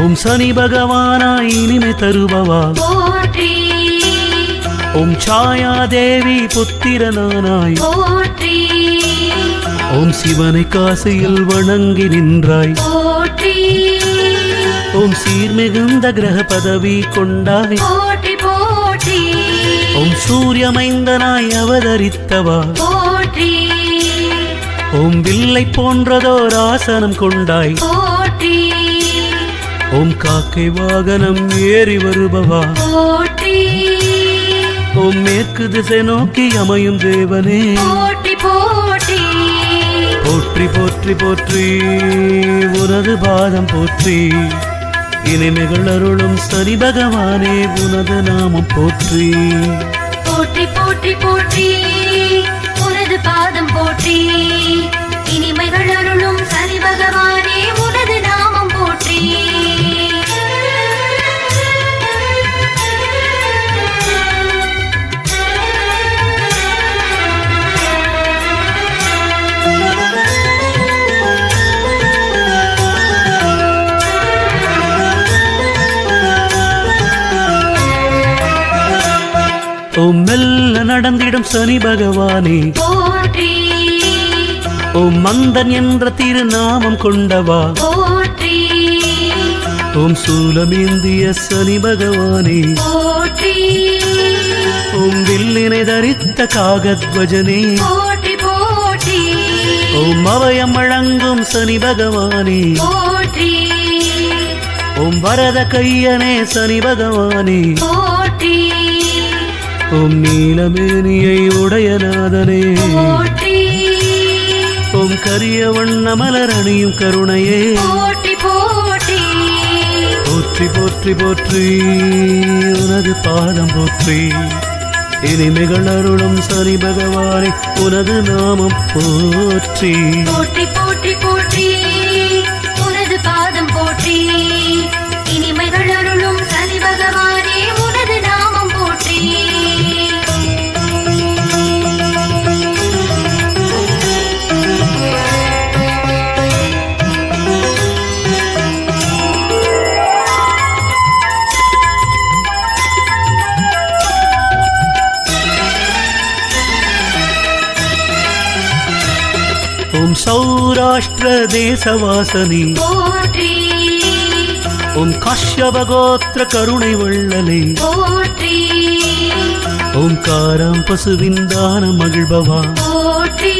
ஓம் சனி பகவானாய் இனிமை தருபவா போற்றி. ஓம் சாயா தேவி புத்திரனானாய் போற்றி. ஓம் சிவனை காசியில் வணங்கி நின்றாய் போற்றி. ஓம் சீர்மிகுந்த கிரக பதவி கொண்டாய் போற்றி போற்றி. ஓம் சூரியமைந்தனாய் அவதரித்தவா போற்றி. ஓம் வில்லை போன்றதோர் ஆசனம் கொண்டாய் போற்றி. ஓம் காக்கை வாகனம் ஏறி வருபவா போற்றி. ஓம் மேற்கு திசை நோக்கி அமையும் தேவனே போற்றி போற்றி. போற்றி போற்றி போற்றி உனது பாதம் போற்றி இனிமைகள் அருளும் சனி பகவானே உனது நாமம் போற்றி போற்றி போற்றி போற்றி. உனது பாதம் போற்றி. இனிமைகள் அருளும் சனி பகவானே உனது நாமம் போற்றி. ஓம் மெல்ல நடந்திடும் சனி பகவானே போற்றி. ஓம் மந்தன் என்ற திருநாமம் கொண்டவா போற்றி. ஓம் சூலமேந்திய சனி பகவானே போற்றி. ஓம் வில்லினை தரித்த காகத்வஜனே போற்றி போற்றி. ஓம் அபயம் வழங்கும் சனி பகவானே போற்றி. ஓம் வரத கையனே சனி பகவானே போற்றி. ஓம் நீலமேனியை உடையநாதனே போற்றி. ஓம் கரிய வண்ண மலர் அணியும் கருணையே போற்றி போற்றி. போற்றி போற்றி போற்றி உனது பாதம் போற்றி இனிமைகள் அருளும் சனி பகவானே உனது நாமம் போற்றி போற்றி போற்றி போற்றி. உனது பாதம் போற்றி. இனிமைகள் அருளும் சனி பகவானே உனது நாமம் போற்றி. ஓம் சௌராஷ்டிர தேசவாசனி போற்றி. ஓம் காஷ்யபகோத்திர கருணை வள்ளலே போற்றி. ஓம் காராம் பசுவின் தான மகிழ்பவா போற்றி.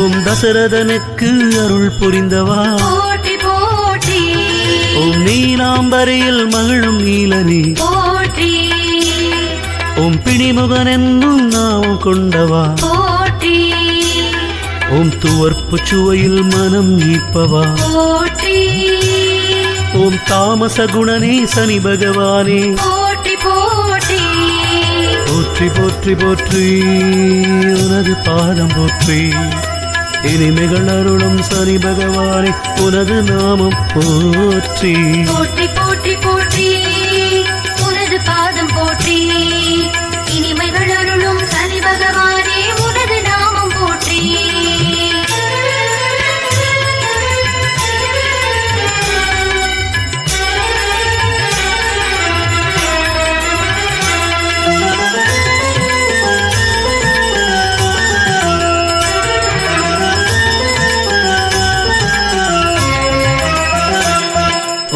ஓம் தசரதனுக்கு அருள் புரிந்தவா போற்றி போற்றி. ஓம் நீலாம்பரையில் மகிழும் நீலனே போற்றி. ஓம் பிணிமுகன் என்னும் நாமம் கொண்டவா போற்றி. ஓம் துவர்ப்பு சுவையில் மனம் ஈர்ப்பவா போற்றி. ஓம் தாமச குணனே சனி பகவானே போற்றி போற்றி. போற்றி போற்றி போற்றி உனது பாதம் போற்றி இனிமைகள் அருளும் சனி பகவானே உனது நாமம் போற்றி போற்றி போற்றி போற்றி. உனது பாதம் போற்றி. இனிமைகள் அருளும் சனி பகவானே உனது நாமம் போற்றி.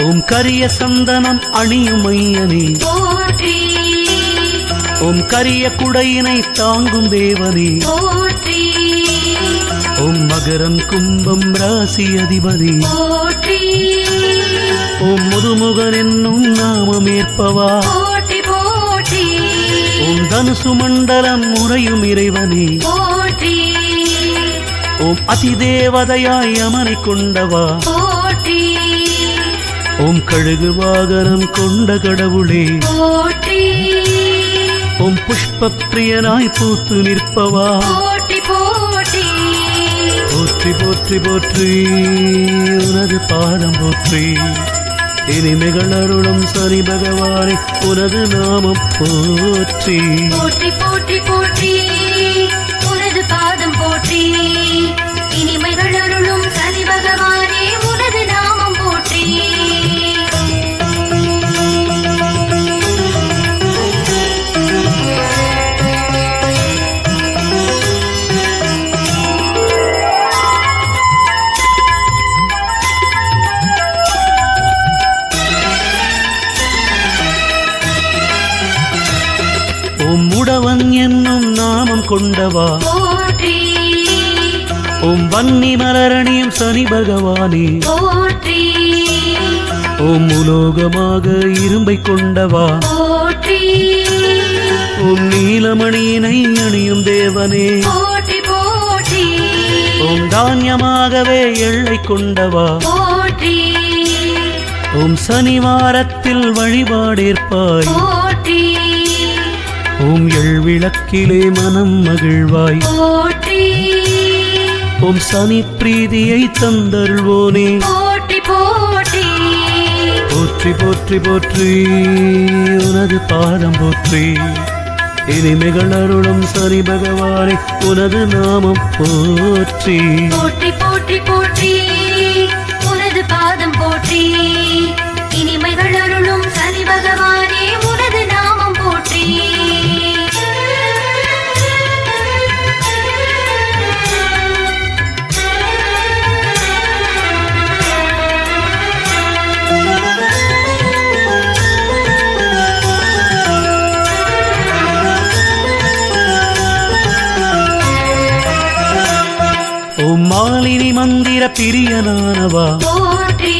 ஓம் கரிய சந்தனம் அணியும் மையனே போற்றி. ஓம் கரிய குடையினை தாங்கும் தேவனே போற்றி. ஓம் மகரம் கும்பம் ராசி அதிபதி போற்றி. ஓம் முதுமுகன் என்னும் நாமம் ஏற்பவா போற்றி போற்றி. ஓம் தனுசு மண்டலம் முறையும் இறைவனே போற்றி. ஓம் அதிதேவதையாய் அமனை கொண்டவா போற்றி. ஓம் கழுகு வாகனம் கொண்ட கடவுளே போற்றி. ஓம் புஷ்ப பிரியனாய் பூத்து நிற்பவா போற்றி போற்றி. போற்றி போற்றி போற்றி உனது பாதம் போற்றி இனிமைகள் அருளும் சனி பகவானே உனது நாமம் போற்றி போற்றி போற்றி போற்றி. உனது பாதம் போற்றி. இனிமைகள் அருளும் சனி பகவானே உனது நாமம் போற்றி. வண்ணம் கொண்டவா போற்றி ஓம் வன்னி மலரணியும் சனி பகவானே போற்றி ஓம் உலோகமாக இரும்பை கொண்டவா போற்றி ஓம் நீலமணியினை அணியும் தேவனே போற்றி போற்றி ஓம் தானியமாகவே எள்ளை கொண்டவா போற்றி ஓம் சனிவாரத்தில் வழிபாடேற்பாய் போற்றி ஓம் எள் விளக்கிலே மனம் மகிழ்வாய் போற்றி ஓம் சனி பிரீதியை தந்தருள்வோனே போற்றி போற்றி போற்றி போற்றி போற்றி உனது பாதம் போற்றி இனிமைகள் அருளும் சனி பகவானே உனது நாமம் போற்றி போற்றி போற்றி போற்றி உனது பாதம் போற்றி இனிமைகள் அருளும் சனி பகவானே உனது நாமம் போற்றி ஓம் மாலினி மந்திர பிரியனானவா போற்றி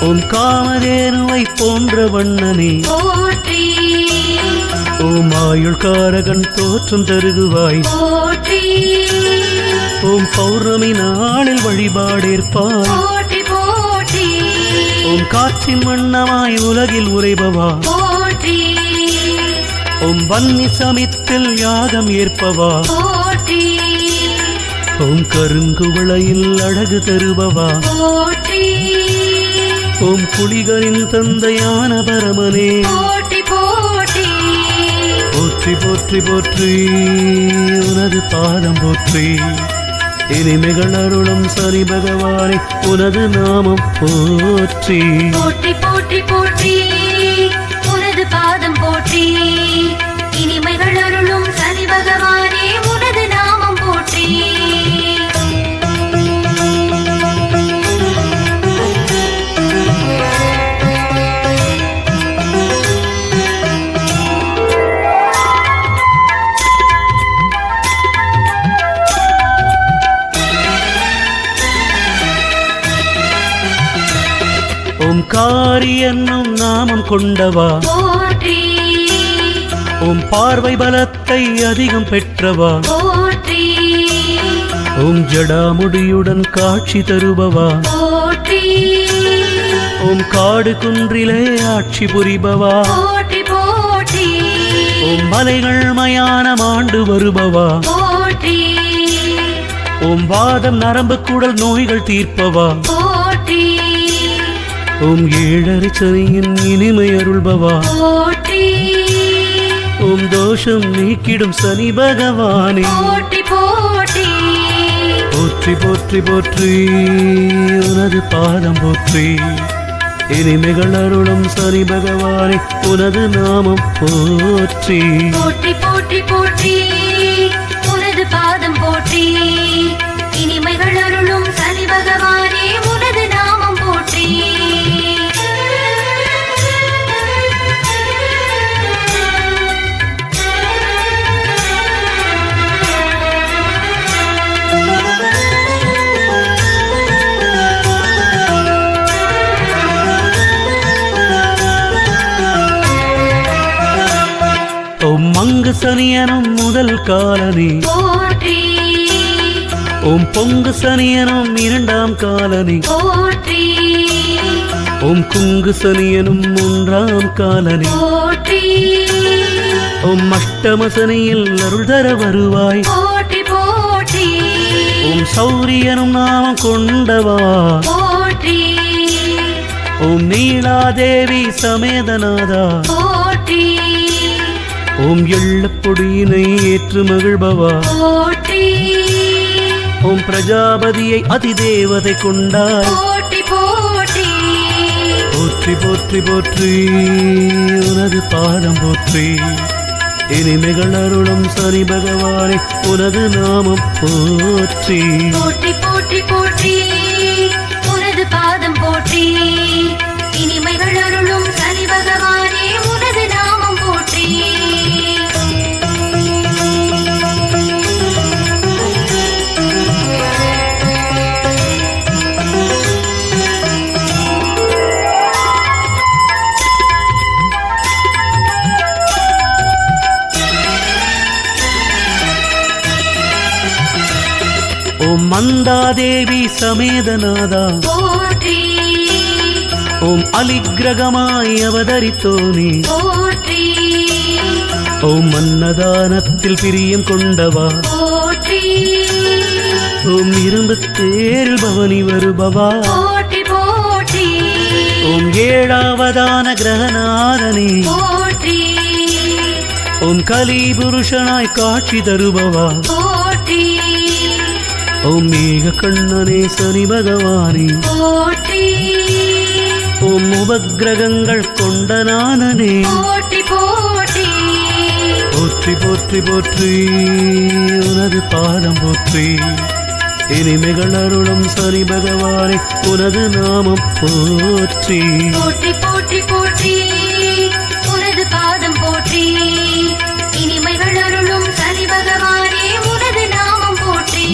ஓம் காமதேனுவை போன்ற வண்ணனே போற்றி ஓம் ஆயுள்காரகன் தோற்றம் தருகுவாய் போற்றி ஓம் பௌர்ணமி நாளில் வழிபாடேற்பாய் போற்றி போற்றி ஓம் காற்றின் வண்ணமாய் உலகில் உறைபவா போற்றி ஓம் வன்னி சமித்தில் யாகம் ஏற்பவா போற்றி ஓம் கருங்குவளையில் அழகு தருபவா போற்றி ஓம் புலிகளின் தந்தையான பரமனே போற்றி போற்றி போற்றி போற்றி போற்றி உனது பாதம் போற்றி இனிமைகள் அருளும் சனி பகவானே உனது நாமம் போற்றி போற்றி போற்றி போற்றி உனது பாதம் போற்றி இனிமைகள் அருளும் சனி பகவானே உனது நாமம் போற்றி ஓம் காரி என்னும் நாமம் கொண்டவா போற்றி ஓம் பார்வை பலத்தை அதிகம் பெற்றவா போற்றி ஓம் ஜடாமுடியுடன் காட்சி தருபவா போற்றி ஓம் காடு குன்றிலே ஆட்சி புரிபவா போற்றி போற்றி ஓம் மலைகள் மயானம் ஆண்டு வருபவா போற்றி ஓம் வாதம் நரம்பு குடல் நோய்கள் தீர்ப்பவா போற்றி ஓம் ஏழரை சனியின் இனிமை அருள்பவா போற்றி ஓம் தோஷம் நீக்கிடும் சனி பகவானே போற்றி போற்றி போற்றி போற்றி போற்றி உனது பாதம் போற்றி இனிமைகள் அருளும் சனி பகவானே உனது நாமம் போற்றி போற்றி போற்றி போற்றி உனது பாதம் போற்றி இனிமைகள் அருளும் சனி பகவானே உனது நாமம் போற்றி ஓம் மங்கு சனியனும் முதல் காலனே போற்றி ஓம் பொங்கு சனியனும் இரண்டாம் காலனே போற்றி ஓம் குங்கு சனியனும் மூன்றாம் காலனே போற்றி ஓம் அஷ்டம சனியில் அருள் தர வருவாய் போற்றி போற்றி ஓம் சௌரியனும் நாமம் கொண்டவா போற்றி ஓம் நீலாதேவி சமேதநாதா போற்றி ஓம் எள்ளப்பொடியினை ஏற்று மகிழ்பவா போற்றி ஓம் பிரஜாபதியை அதிதேவதை கொண்டாய் போற்றி போற்றி போற்றி போற்றி போற்றி உனது பாதம் போற்றி இனிமைகள் அருளும் சனி பகவானே உனது நாமம் போற்றி போற்றி போற்றி போற்றி உனது பாதம் போற்றி இனிமைகள் அருளும் சனி பகவானே உனது நாமம் போற்றி ஓம் மந்தாதேவி சமேதநாதா போற்றி ஓம் அலிக்கிரகமாய் அவதரித்தோனே போற்றி ஓம் அன்னதானத்தில் பிரியம் கொண்டவா போற்றி ஓம் இரும்பு தேரில் பவனி வருபவா போற்றி போற்றி ஓம் ஏழாவதான கிரகநாதனே போற்றி ஓம் கலி புருஷனாய் காட்சி தருபவா போற்றி ஓம் மேக கண்ணனே சனி பகவானே போற்றி ஓம் உபகிரகங்கள் கொண்ட நாதனே போற்றி போற்றி போற்றி போற்றி போற்றி உனது பாதம் போற்றி இனிமைகள் அருளும் சனி பகவானே உனது நாமம் போற்றி போற்றி போற்றி போற்றி உனது பாதம் போற்றி இனிமைகள் அருளும் சனி பகவானே உனது நாமம் போற்றி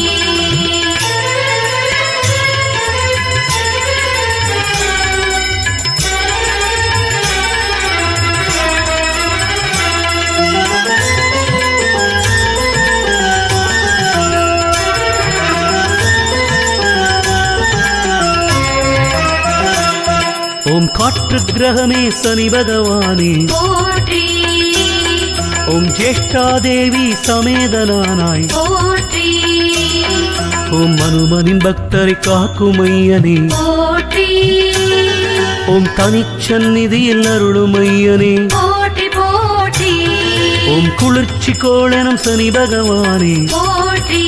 ஓம் காற்று கிரகமே சனி பகவானே போற்றி ஓம் ஜேஷ்டாதேவி சமேதனானாய் போற்றி ஓம் மனுமனின் பக்தரை காக்கும் ஐயனே போற்றி ஓம் தனிச்சந்நிதியில் அருளும் ஐயனே போற்றி போற்றி ஓம் குளிர்ச்சி கோளெனும் சனி பகவானே போற்றி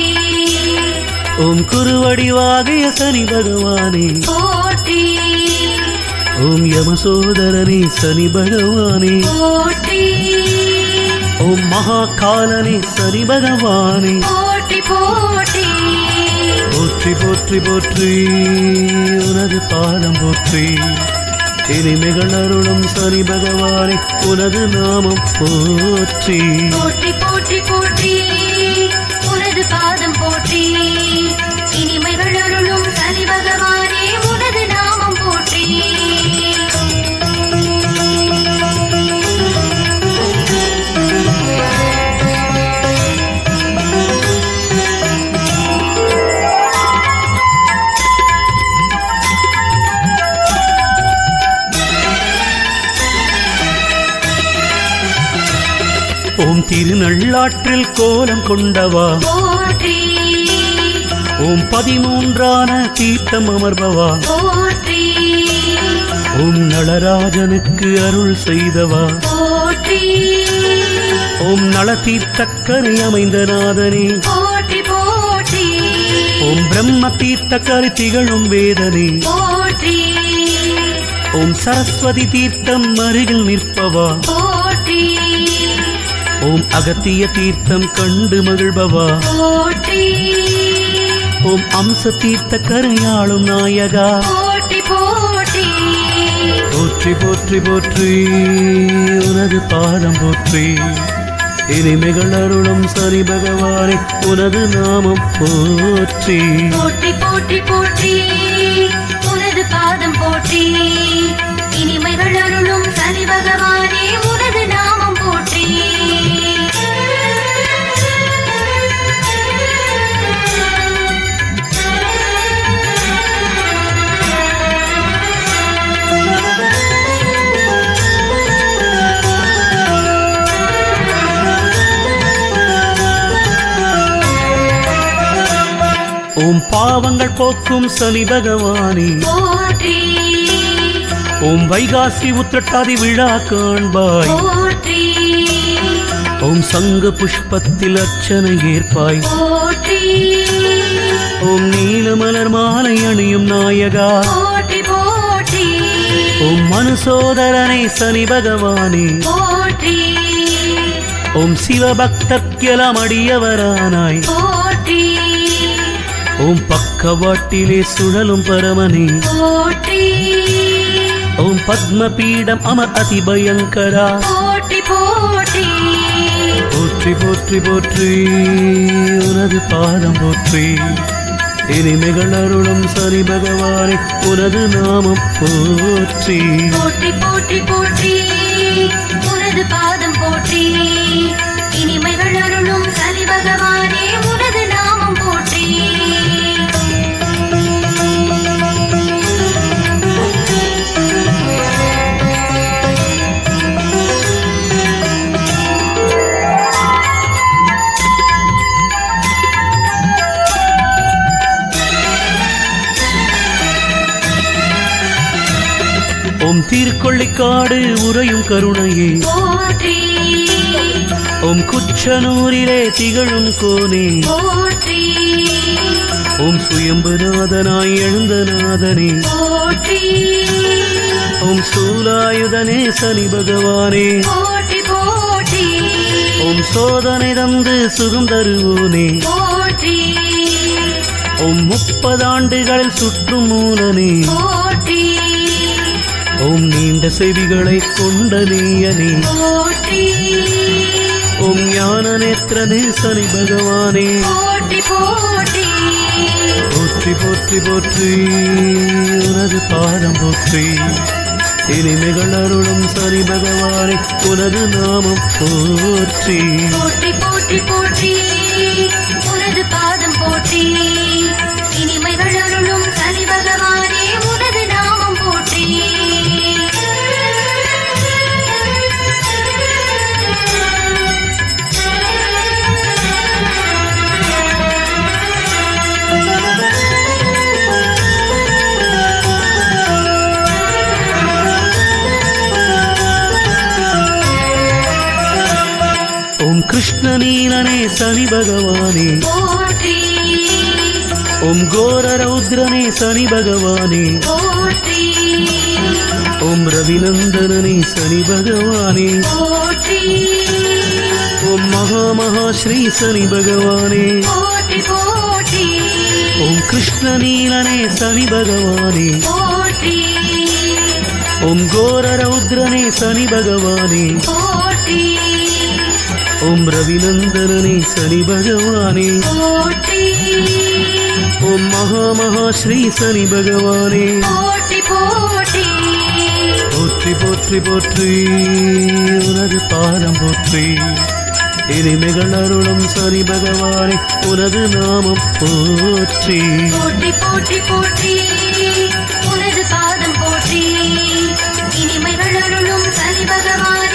ஓம் குருவடிவாகிய சனி பகவானே போற்றி ஓம் யமசோதரனே சனி பகவானே போற்றி ஓம் மகாகாலனே சனி பகவானே போற்றி போற்றி போற்றி போற்றி போற்றி உனது பாதம் போற்றி இனிமைகள் அருளும் சனி பகவானே உனது நாமம் போற்றி போற்றி போற்றி போற்றி உனது பாதம் போற்றி இனிமைகள் அருளும் சனி பகவானே உனது நாமம் போற்றி ஓம் திருநள்ளாற்றில் கோலம் கொண்டவா போற்றி ஓம் 13ஆன தீர்த்தம் அமர்பவா போற்றி ஓம் நளராஜனுக்கு அருள் செய்தவா போற்றி ஓம் நளதீர்த்தக்கரை அமைந்த நாதனே போற்றி போற்றி ஓம் பிரம்ம தீர்த்தக்கரை திகழும் வேதனே போற்றி ஓம் சரஸ்வதி தீர்த்தம் அருகில் நிற்பவா போற்றி ஓம் அகத்திய தீர்த்தம் கண்டு மகிழ்பவா போற்றி ஓம் அம்ச தீர்த்த கரையாளும் நாயகா போற்றி போற்றி போற்றி போற்றி போற்றி உனது பாதம் போற்றி இனிமைகள் அருளும் சனி பகவானே உனது நாமம் போற்றி போற்றி போற்றி போற்றி உனது பாதம் போற்றி இனிமைகள் அருளும் சனி பகவானே உனது நாமம் போற்றி ஓம் பாவங்கள் போக்கும் சனி பகவானே போற்றி ஓம் வைகாசி உத்திரட்டாதி விழா காண்பாய் போற்றி ஓம் சங்கு புஷ்பத்தில் அர்ச்சனை ஏற்பாய் போற்றி ஓம் நீலமலர் மாலை அணியும் நாயகா போற்றி போற்றி ஓம் மனுசோதரனை சனி பகவானே போற்றி ஓம் சிவபக்தர்க்கெல்லாம் அடியவரானாய் போற்றி ஓம் பக்கவாட்டிலே சுழலும் பரமனே போற்றி ஓம் பத்மபீடம் அமர் அதிபயங்கரா போற்றி போற்றி போற்றி போற்றி போற்றி உனது பாதம் போற்றி இனிமைகள் அருளும் சனி பகவானே உனது நாமம் போற்றி போற்றி போற்றி போற்றி உனது பாதம் போற்றி இனிமைகள் அருளும் சனி பகவானே உனது நாமம் போற்றி ஓம் திருக்கொள்ளிக்காடு உறையும் கருணையே போற்றி ஓம் குச்சனூரிலே திகழும் கோனே போற்றி ஓம் சுயம்புநாதனாய் எழுந்த நாதனே போற்றி ஓம் சூலாயுதனே சனி பகவானே போற்றி போற்றி ஓம் சோதனை தந்து சுகம் தருவோனே போற்றி ஓம் 30 ஆண்டுகளில் சுற்றும் மூலனே போற்றி ஓம் நீண்ட செவிகளை கொண்ட நீயனே போற்றி ஓம் ஞான நேத்திரனே சனி பகவானே போற்றி போற்றி போற்றி போற்றி போற்றி உனது பாதம் போற்றி இனிமைகள் அருளும் சனி பகவானே உனது நாமம் போற்றி போற்றி போற்றி போற்றி உனது பாதம் போற்றி இனிமைகள் அருளும் சனி பகவானே உனது நாமம் போற்றி ஓம் கிருஷ்ண நீலனே சனி பகவானே போற்றி ஓம் கோர ரௌத்ரனே சனி பகவானே போற்றி ஓம் ரவிநந்தனனே சனி பகவானே போற்றி ஓம் மகா ஸ்ரீ சனி பகவானே போற்றி போற்றி ஓம் கிருஷ்ண நீலனே சனி பகவானே போற்றி ஓம் கோர ரௌத்ரனே சனி பகவானே போற்றி ஓம் ரவிநந்தனனே சனி பகவானே போற்றி ஓம் மகா ஸ்ரீ சனி பகவானே போற்றி போற்றி போற்றி போற்றி போற்றி உனது பாதம் போற்றி இனிமைகள் அருளும் சனி பகவானே உனது நாமம் போற்றி போற்றி போற்றி போற்றி உனது பாதம் போற்றி இனிமைகள் அருளும் சனி பகவானே